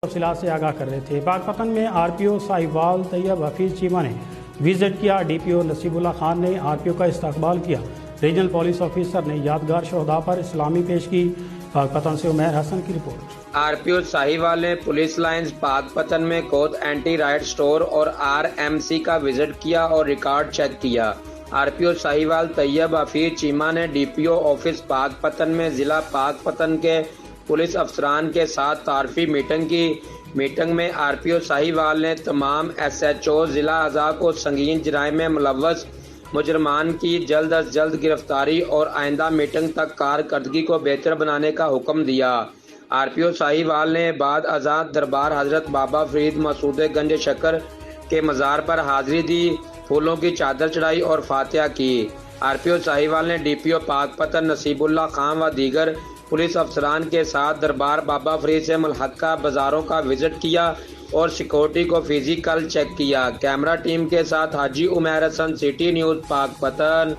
تفصیلات سے آگاہ کر رہے تھے۔ پاک پتن میں آر پی او ساہیوال طیب حفیظ چیمہ نے وزٹ کیا۔ ڈی پی او نصیب اللہ خان نے آر پی او کا استقبال کیا۔ ریجنل پولیس آفیسر نے یادگار شہداء پر اسلامی پیش کی۔ پاک پتن سے عمیر حسن کی رپورٹ۔ آر پی او ساہیوال نے پولیس لائنز پاک پتن میں کوت اینٹی رائٹ سٹور اور آر ایم سی کا وزٹ کیا اور ریکارڈ چیک کیا۔ آر پی او ساہیوال طیب حفیظ چیمہ نے ڈی پی او آفس پاک پتن میں ضلع پاک پتن کے پولیس افسران کے ساتھ تعارفی میٹنگ کی۔ میٹنگ میں آر پی او ساہیوال نے تمام ایس ایچ او ضلع اعضاء کو سنگین جرائم میں ملوث مجرمان کی جلد از جلد گرفتاری اور آئندہ میٹنگ تک کارکردگی کو بہتر بنانے کا حکم دیا۔ آر پی او ساہیوال نے بعد ازاں دربار حضرت بابا فرید مسعود گنج شکر کے مزار پر حاضری دی، پھولوں کی چادر چڑھائی اور فاتحہ کی۔ آر پی او ساہیوال نے ڈی پی او پاک پتن نصیب اللہ خان و دیگر پولیس افسران کے ساتھ دربار بابا فرید سے ملحقہ بازاروں کا وزٹ کیا اور سیکورٹی کو فزیکل چیک کیا۔ کیمرہ ٹیم کے ساتھ حاجی عمیر حسن، سٹی نیوز، پاک پتن۔